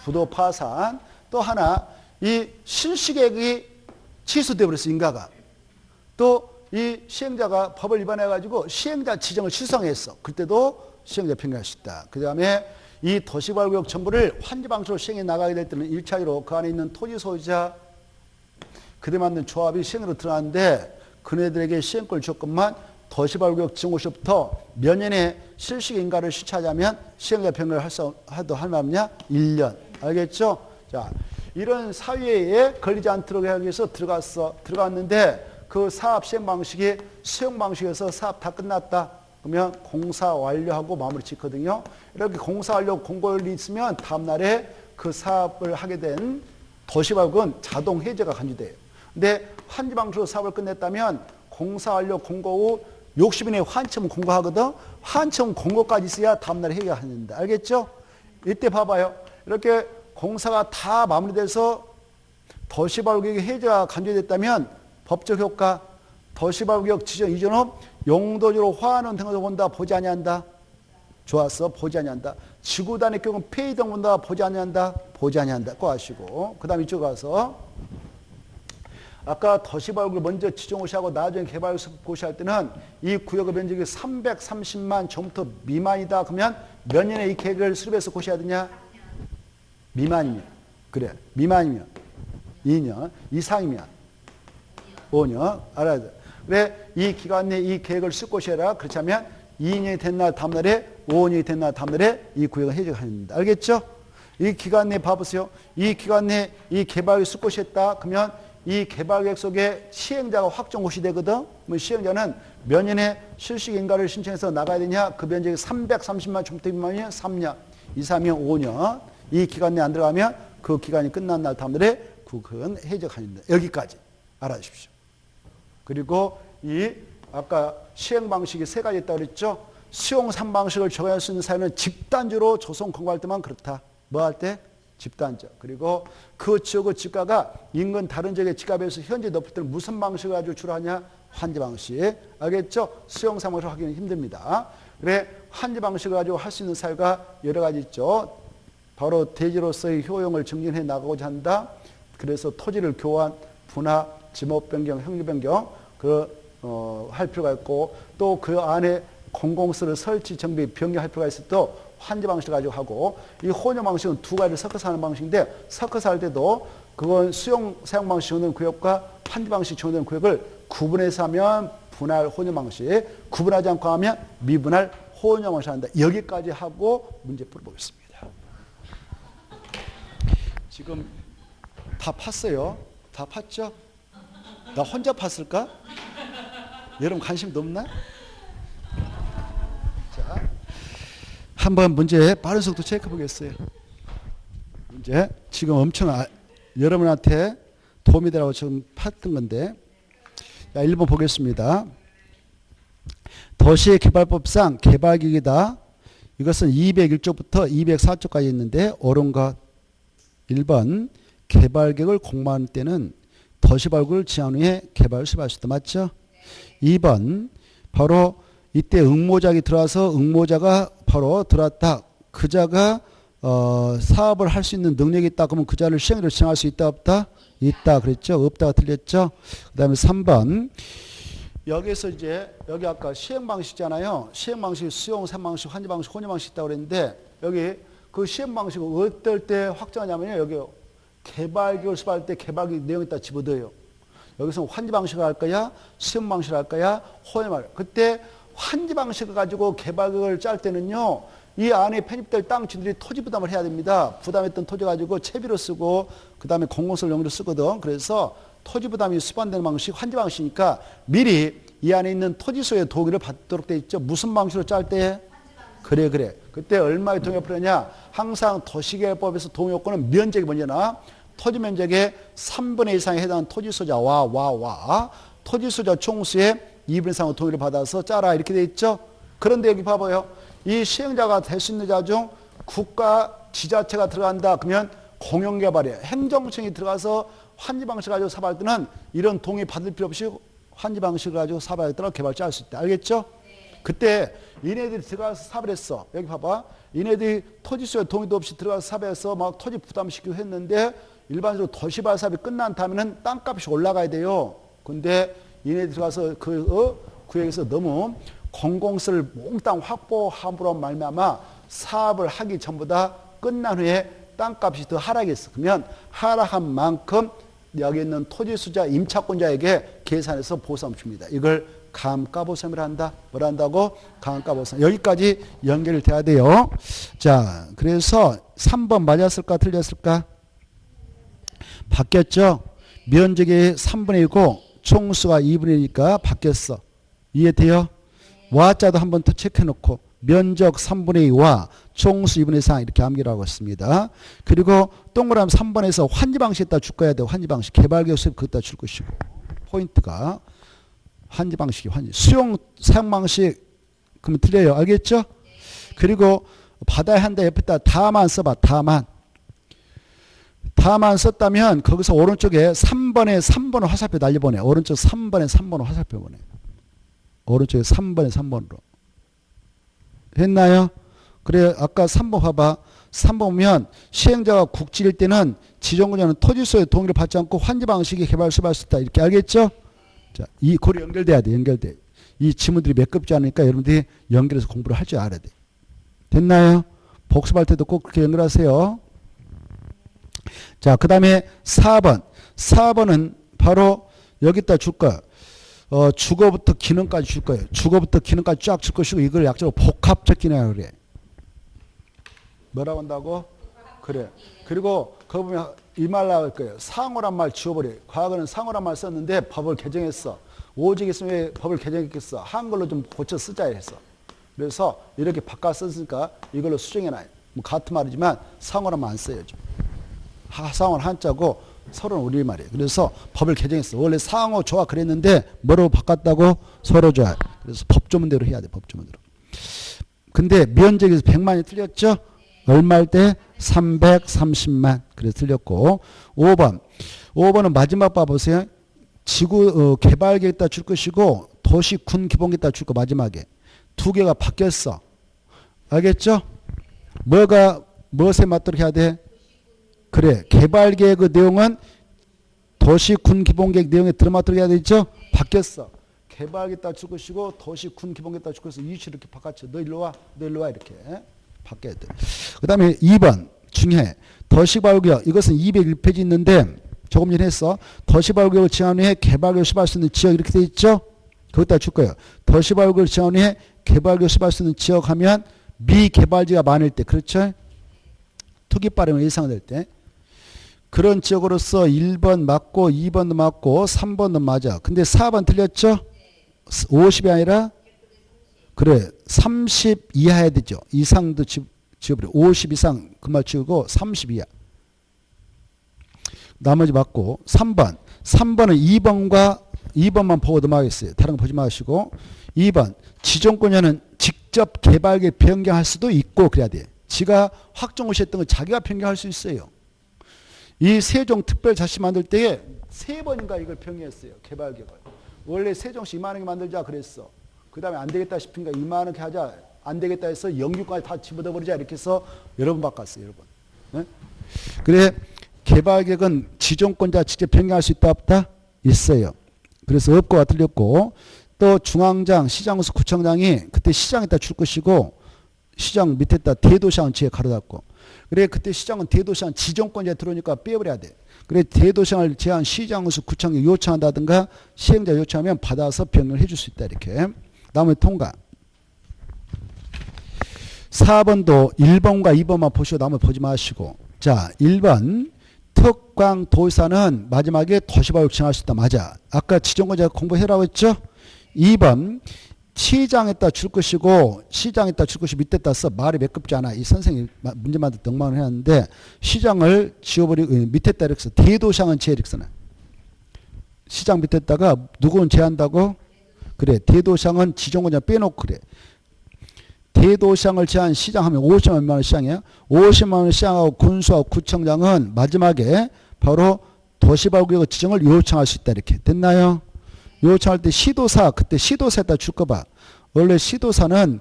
부도 파산. 또 하나 이 실시계획이 취소되어 버렸어. 인가가. 또 이 시행자가 법을 위반해 가지고 시행자 지정을 실성했어. 그때도 시행자 변경할 수 있다. 그 다음에 이 도시발구역 전부를 환지 방식으로 시행해 나가게 될 때는 1차적으로 그 안에 있는 토지 소유자 그에 맞는 조합이 시행으로 들어가는데 그네들에게 시행권을 줬건만 도시발구역 지정 시부터 몇 년에 실시계 인가를 실시하자면 시행자 변경을 할 말이냐? 1년. 알겠죠? 자, 이런 사유에 걸리지 않도록 하기 위해서 들어갔는데 그 사업 시행 방식이 수용 방식에서 사업 다 끝났다. 그러면 공사 완료하고 마무리 짓거든요. 이렇게 공사 완료 공고일이 있으면 다음날에 그 사업을 하게 된 도시발구역은 자동 해제가 간주돼요. 근데 환지 방식으로 사업을 끝냈다면 공사 완료 공고 후 60일 내에 환청 공고하거든. 환청 공고까지 있어야 다음날에 해결하는데 알겠죠? 이때 봐봐요. 이렇게 공사가 다 마무리돼서 도시발구역 해제가 간주됐다면 법적 효과 도시발구역 지정 이전 후 용도지로 화하는 등을 본다 보지 아니한다. 좋았어. 보지 아니한다. 지구단의 경우 폐의 등 본다 보지 아니한다. 보지 아니한다. 꼭 아시고 그 다음 이쪽 가서 아까 도시발구역 먼저 지정고시하고 나중에 개발고시할 때는 이 구역의 면적이 330만 제곱미터 미만이다. 그러면 몇 년에 이 계획을 수립해서 고시해야 되냐? 미만이면. 그래. 미만이면 2년, 이상이면 5년. 알아야 돼. 그래. 이 기간 내에 이 계획을 쓰고 고시해라. 그렇지 않으면 2년이 된 날 다음 날에 5년이 된 날 다음 날에 이 구역을 해제가 합니다. 알겠죠? 이 기간 내에 봐보세요. 이 기간 내에 이 개발을 쓰고 고시했다. 그러면 이 개발계획 속에 시행자가 확정고시 되거든. 그러면 시행자는 몇 년에 실시인가를 신청해서 나가야 되냐? 그 면적이 330만 제곱미터 미만이면 3년, 2, 3년, 5년. 이 기간 내에 안 들어가면 그 기간이 끝난 날 다음 날에 그건 해제합니다. 여기까지 알아주십시오. 그리고 이 아까 시행 방식이 세 가지 있다고 그랬죠? 수용 3방식을 적용할 수 있는 사유는 집단지로 조성 공고할 때만 그렇다. 뭐 할 때? 집단적. 그리고 그 지역의 집가가 인근 다른 지역의 집값에서 현재 높을 때는 무슨 방식을 가지고 주로 하냐? 환지 방식. 알겠죠? 수용 3방식을 하기는 힘듭니다. 그래, 환지 방식을 가지고 할 수 있는 사유가 여러 가지 있죠. 바로 대지로서의 효용을 증진해 나가고자 한다. 그래서 토지를 교환, 분화, 지목 변경, 형리 변경 할 필요가 있고 또 그 안에 공공시설 설치, 정비, 변경할 필요가 있을 때 환지 방식을 가지고 하고 이 혼용 방식은 두 가지를 섞어서 하는 방식인데 섞어서 할 때도 그건 수용 사용 방식 지원되는 구역과 환지 방식 지원되는 구역을 구분해서 하면 분할 혼용 방식, 구분하지 않고 하면 미분할 혼용 방식을 한다. 여기까지 하고 문제 풀어보겠습니다. 지금 다 팠어요. 다 팠죠? 나 혼자 팠을까? 여러분 관심 없나? 자, 한번 문제 빠른 속도 체크해 보겠어요. 문제 지금 엄청 여러분한테 도움이 되라고 지금 팠던 건데, 자, 1번 보겠습니다. 도시개발법상 개발기기다. 이것은 201조부터 204조까지 있는데 옳은 것. 1번 개발계획을 공모할 때는 도시발구를 지한 후에 개발을 수립할 수 있다. 맞죠? 2번 바로 이때 응모작이 들어와서 응모자가 바로 들어왔다. 그 자가 사업을 할 수 있는 능력이 있다. 그러면 그 자를 시행으로 지정할 수 있다 없다? 있다 그랬죠? 없다가 틀렸죠? 그 다음에 3번 여기에서 이제 여기 아까 시행방식이잖아요. 시행방식 수용 3방식, 환지방식, 혼용방식 있다고 그랬는데 여기 그 시행방식은 어떨 때 확정하냐면요. 여기 개발계획을 수립할 때 개발계획 내용이 다 집어넣어요. 여기서 환지 방식을 할 거야, 수용 방식을 할 거야, 혼용을. 그때 환지 방식을 가지고 개발계획을 짤 때는요, 이 안에 편입될 땅 주인들이 토지 부담을 해야 됩니다. 부담했던 토지 가지고 채비로 쓰고, 그 다음에 공공시설 용도로 쓰거든. 그래서 토지 부담이 수반되는 방식, 환지 방식이니까 미리 이 안에 있는 토지소의 동의를 받도록 돼 있죠. 무슨 방식으로 짤 때? 그래. 그때 얼마의 동의가 필요하냐? 항상 도시개발법에서 동의 요건은 면적이 먼저 나. 토지 면적의 3분의 2 이상에 해당하는 토지 소자와 토지 소자 총수의 2분의 3의 동의를 받아서 짜라 이렇게 돼 있죠. 그런데 여기 봐봐요. 이 시행자가 될 수 있는 자 중 국가 지자체가 들어간다. 그러면 공영개발이에요. 행정청이 들어가서 환지 방식 가지고 사업할 때는 이런 동의 받을 필요 없이 환지 방식을 가지고 사업할 때는 개발자 할 수 있다. 알겠죠? 그때 이네들이 들어가서 사업을 했어. 여기 봐봐. 이네들이 토지소의 동의도 없이 들어가서 사업해서 막 토지 부담시키고 했는데 일반적으로 도시발 사업이 끝난 다음에는 땅값이 올라가야 돼요. 근데 이네들이 들어가서 그 구역에서 너무 공공시설 몽땅 확보함으로 말미암아 사업을 하기 전보다 끝난 후에 땅값이 더 하락했어. 그러면 하락한 만큼 여기 있는 토지수자 임차권자에게 계산해서 보상을 줍니다. 이걸 감가보상을 한다. 뭘 한다고? 감가보상. 여기까지 연결이 돼야 돼요. 자, 그래서 3번 맞았을까 틀렸을까? 바뀌었죠? 면적이 3분의 1이고 총수가 2분의 1이니까 바뀌었어. 이해돼요? 와자도 한번 더 체크해놓고 면적 3분의 2와 총수 2분의 4 이렇게 암기를 하고 있습니다. 그리고 동그라미 3번에서 환지 방식에다 줄 거야 돼. 환지 방식. 개발계획 수립 그것다 줄 것이고. 포인트가 환지 방식이 환지. 수용 사용 방식 그러면 틀려요. 알겠죠? 그리고 받아야 한다 옆에다 다만 써봐. 다만 썼다면 거기서 오른쪽에 3번을 화살표 날려보내. 오른쪽 3번에 3번을 화살표 보내. 오른쪽에 3번에 3번으로. 했나요? 그래 아까 3번 봐봐. 3번 보면 시행자가 국지일 때는 지정권자는 토지소의 동의를 받지 않고 환지 방식의 개발을 수반할 수 있다. 이렇게 알겠죠? 자, 이 고리 연결돼야 돼. 연결돼. 이 지문들이 매끄럽지 않으니까 여러분들이 연결해서 공부를 할 줄 알아야 돼. 됐나요? 복습할 때도 꼭 그렇게 연결하세요. 자, 그 다음에 4번. 4번은 바로 여기다 줄 거야. 주거부터 기능까지 줄 거예요. 주거부터 기능까지 쫙 줄 것이고 이걸 약자로 복합적 기능이라고 그래. 뭐라고 한다고? 그래. 그리고 거기 보면 이 말 나올 거예요. 상호란 말 지워버려. 과거는 상호란 말 썼는데 법을 개정했어. 오직 있으면 왜 법을 개정했겠어? 한글로 좀 고쳐 쓰자 했어. 그래서 이렇게 바꿔 썼으니까 이걸로 수정해놔요. 뭐 같은 말이지만 상호란 말 안 써야죠. 상호는 한자고 서로는 우리말이에요. 그래서 법을 개정했어. 원래 상호 조화 그랬는데 뭐로 바꿨다고? 서로 조화. 그래서 법조문대로 해야 돼. 법조문대로. 근데 면적에서 100만이 틀렸죠? 얼마일 때? 330만. 그래서 틀렸고. 5번은 마지막 봐보세요. 지구 개발계획에다 줄 것이고 도시 군 기본계획에다 줄 거 마지막에. 두 개가 바뀌었어. 알겠죠? 무엇에 맞도록 해야 돼? 그래. 개발계획의 내용은 도시 군 기본계획 내용에 들어맞도록 해야 되죠? 바뀌었어. 개발계획에다 줄 것이고 도시 군 기본계획에다 줄 것이고 이치 이렇게 바꿨죠. 너 일로 와. 이렇게. 바뀌어야 돼. 그 다음에 2번 중요해. 도시개발구역 이것은 201페이지 있는데 조금 전에 했어. 도시개발구역을 지정 후에 개발구역을 수립할 수 있는 지역 이렇게 돼 있죠. 거기다 줄 거예요. 도시개발구역을 지정 후에 개발구역을 수립할 수 있는 지역 하면 미개발지가 많을 때 그렇죠. 투기 발행을 예상될 때 그런 지역으로서 1번 맞고 2번도 맞고 3번도 맞아. 근데 4번 틀렸죠. 50이 아니라 그래 30 이하 해야 되죠. 이상도 지워버려. 50 이상 그 말 지우고 30 이하. 나머지 맞고 3번. 3번은 2번만 보고 넘어가겠어요. 다른 거 보지 마시고 2번 지정권자는 직접 개발계획 변경할 수도 있고 그래야 돼. 지가 확정고시했던 거 자기가 변경할 수 있어요. 이 세종특별자치 만들 때에 3번인가 이걸 변경했어요. 개발계획을. 원래 세종시 이만하게 만들자 그랬어. 그 다음에 안 되겠다 싶으니까 이만하게 하자. 안 되겠다 해서 영주까지 다 집어넣어 버리자 이렇게 해서 여러 번 바꿨어요. 여러 번. 네? 그래 개발계획은 지정권자 직접 변경할 수 있다 없다? 있어요. 그래서 없고가 틀렸고 또 중앙장, 시장수 구청장이 그때 시장에다 줄 것이고 시장 밑에다 대도시장 지에 가로닫고 그래 그때 시장은 대도시장 지정권자에 들어오니까 빼버려야 돼. 그래 대도시장을 제한 시장수 구청이 요청한다든가 시행자 요청하면 받아서 변경을 해줄 수 있다 이렇게. 다음에 통과. 4번도 1번과 2번만 보시고 나머지 보지 마시고. 자, 1번 특강 도시사는 마지막에 도시개발을 지정할 수 있다. 맞아. 아까 지정권자가 공부해라고 했죠? 2번 시장에다 줄 것이고 시장에다 줄 것이 밑에다 써. 말이 매끄럽지 않아. 이 선생님이 문제 만들 때 엉망을 해놨는데 시장을 지워버리고 밑에다 이렇게 써. 대도시장은 제 이렇게 써놔. 시장 밑에다가 누구는 제한다고? 그래. 대도시장은 지정권자 빼놓고 그래. 대도시장을 제한 시장하면 50만 원 시장이에요. 50만 원 시장하고 군수하고 구청장은 마지막에 바로 도시개발구역 지정을 요청할 수 있다. 이렇게 됐나요? 요청할 때 시도사 그때 시도사에다 줄 거 봐. 원래 시도사는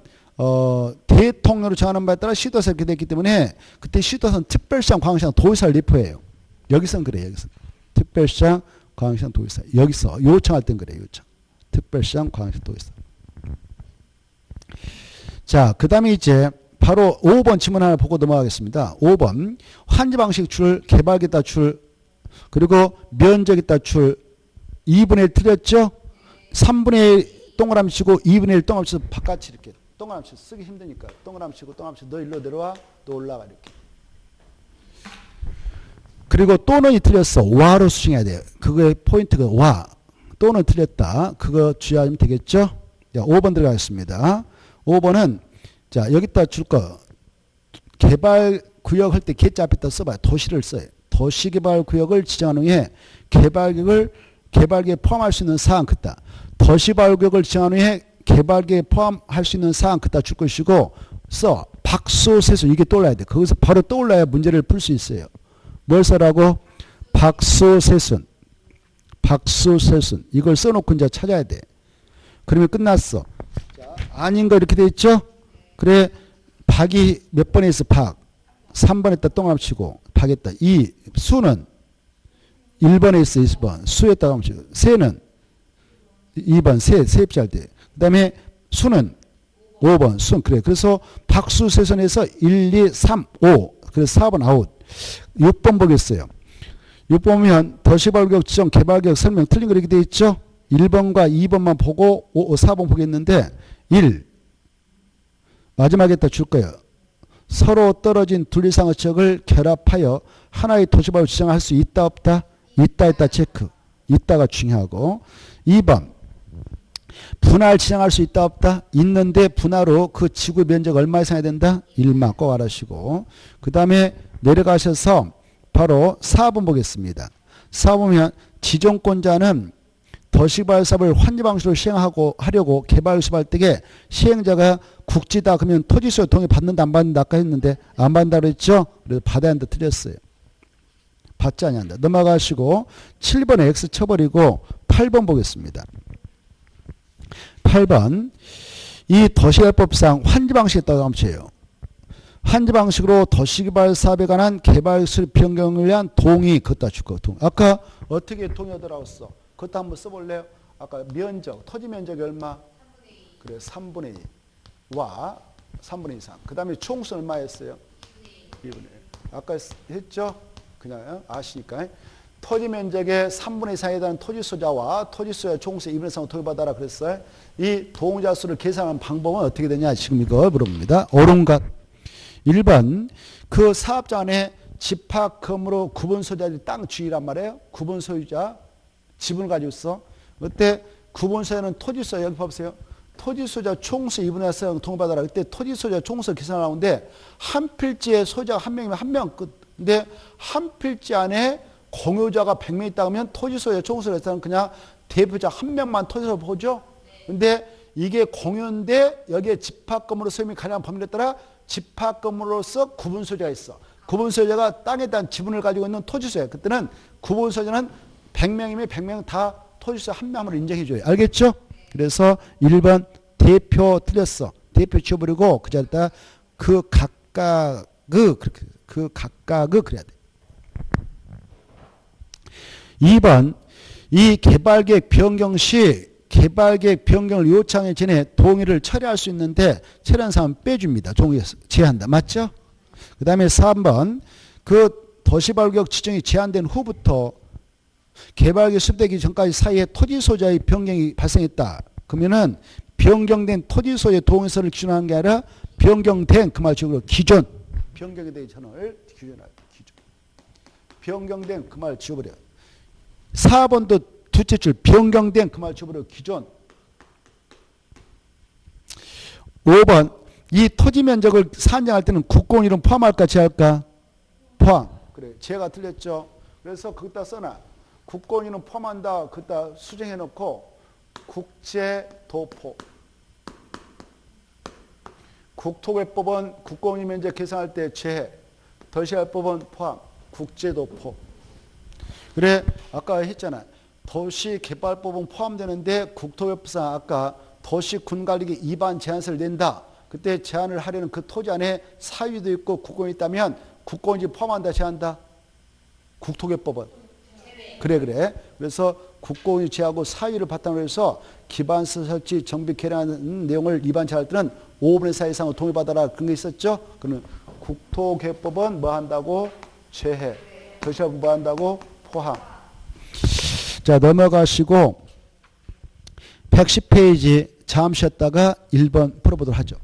대통령으로 정하는 바에 따라 시도사 이렇게 됐기 때문에 그때 시도사는 특별시장, 광역시장, 도지사를 내포해요. 여기서는 그래. 여기서 특별시장, 광역시장, 도지사. 여기서 요청할 땐 그래. 요청. 특별시장, 광역시장, 도지사. 자, 그 다음에 이제 바로 5번 질문 하나 보고 넘어가겠습니다. 5번 환지 방식 줄, 개발계획에다 줄, 그리고 면적에다 줄 2분의 1 틀렸죠? 3분의 1 동그라미 치고 2분의 1 동그라미 치고 바깥이 이렇게 동그라미 치고 쓰기 힘드니까 동그라미 치고 너 일로 내려와 또 올라가 이렇게. 그리고 또는이 틀렸어. 와로 수정해야 돼요. 그거의 포인트가 와. 또는 틀렸다. 그거 주의하면 되겠죠? 자, 5번 들어가겠습니다. 5번은 자 여기다 줄 거 개발구역 할 때 개자 앞에다 써봐요. 도시를 써요. 도시개발구역을 지정한 후에 개발계획을 개발계획에 포함할 수 있는 사항 그따. 도시발구역을 지정한 후에 개발계획에 포함할 수 있는 사항 그따 줄 것이고 박수세순 이게 떠올라야 돼. 거기서 바로 떠올라야 문제를 풀 수 있어요. 뭘 써라고? 박수세순. 박수세순. 이걸 써놓고 이제 찾아야 돼. 그러면 끝났어. 자, 아닌 거 이렇게 돼 있죠? 그래 박이 몇 번에 있어? 박. 3번에 있다 똥함치고 박했다. 이 수는 1번에 있어. 1번. 수에다가 함치고. 세는 2번. 세 입시할 때. 그 다음에 수는 5번. 순. 그래. 그래서 박수세선에서 1, 2, 3, 5. 그래서 4번 아웃. 6번 보겠어요. 6번 보면 도시발구역 지정 개발계획 설명 틀린 거 이렇게 돼 있죠? 1번과 2번만 보고 4번 보겠는데 1. 마지막에다 줄 거예요. 서로 떨어진 둘 이상의 지역을 결합하여 하나의 도시발구역을 지정할 수 있다 없다? 있다 체크. 있다가 중요하고 2번. 분할 지정할 수 있다 없다? 있는데 분할로 그 지구 면적 얼마 이상 해야 된다? 1만 꼭 알아시고 그 다음에 내려가셔서 바로 4번 보겠습니다. 4번 보면 지정권자는 도시개발 사업을 환지 방식으로 하려고 개발 수립할 때에 시행자가 국지다 그러면 토지소유 동의 받는다 안 받는다 아까 했는데 안 받는다 그랬죠? 그래서 받아야 한다 틀렸어요. 받지 아니한다. 넘어가시고 7번에 X 쳐버리고 8번 보겠습니다. 8번 이 도시개발법상 환지 방식에 따라 감쳐요. 환지 방식으로 도시개발 사업에 관한 개발 수립 변경을 위한 동의 그것도 줄 거. 아까 어떻게 동의하더라고 써? 그것도 한번 써볼래요? 아까 면적, 토지 면적이 얼마? 그래 3분의 2와 3분의 2 이상. 그 다음에 총수 얼마였어요? 2분의 1. 아까 했죠? 그냥 아시니까. 토지 면적의 3분의 2 이상에 대한 토지 소자와 토지 소자 총수 2분의 1 이상을 도입하다라 그랬어요. 이 동의자 수를 계산하는 방법은 어떻게 되냐? 지금 이거 물어봅니다. 옳은가? 1번 그 사업자 안에 집합금으로 구분 소유자들이 땅 주인이란 말이에요. 구분 소유자 지분을 가지고 있어. 그때 구분 소유자는 토지 소유자 여기 봐보세요. 토지 소유자 총수 2분의 1 동의받아라. 그때 토지 소유자 총수를 계산하는데 한 필지에 소유자가 한 명이면 한 명 끝. 근데 한 필지 안에 공유자가 100명 있다 그러면 토지 소유자 총수를 해서는 그냥 대표자 한 명만 토지를 보죠. 근데 이게 공유인데 여기에 집합금으로 소임이 가능한 범위에 따라 집합금으로서 구분 소유자가 있어. 구분 소유자가 땅에 대한 지분을 가지고 있는 토지 소유자. 그때는 구분 소유자는 100명이면 100명 다 토지 소유자 한 명으로 인정해줘요. 알겠죠? 그래서 1번 대표 틀렸어. 대표 지워버리고 그 자리에다 그 각각의 그래야 돼. 2번 이 개발계획 변경 시 개발계획 변경을 요청하기 전에 동의를 처리할 수 있는데 처리한 사람은 빼줍니다. 동의 제한다. 맞죠? 그 다음에 3번 그 도시발구역 지정이 제한된 후부터 개발계획 수립되기 전까지 사이에 토지 소유자의 변경이 발생했다. 그러면은 변경된 토지 소유의 동의서를 기준하는 게 아니라 변경된 그 말 지우고 기존 변경에 대해 전을 기준할 기준 변경된 그 말 지워버려. 4번도 두째 줄 변경된 그 말 지워버려 기존. 5번 이 토지 면적을 산정할 때는 국공 이름 포함할까 제할까? 포함. 그래 제가 틀렸죠. 그래서 거기다 써놔. 국공이는 포함한다. 거기다 수정해 놓고 국제도포. 국토개법은 국공유 면적 계산할 때 제해. 도시개발법은 포함. 국제도포. 그래 아까 했잖아. 도시개발법은 포함되는데 국토개법상 아까 도시군관리기 위반 제한서를 낸다. 그때 제한을 하려는 그 토지 안에 사유도 있고 국공이 있다면 국공지 포함한다 제한다. 국토개법은 그래. 그래서 국공유 제하고 사유를 바탕으로 해서 기반시설 설치 정비 개량하는 내용을 위반 제할 때는 5분의 4 이상을 동의받아라 그런 게 있었죠. 그러면 국토개법은 뭐 한다고? 제해. 도시개발법 뭐 한다고? 포함. 자 넘어가시고 110페이지 잠시 쉬었다가 1번 풀어보도록 하죠.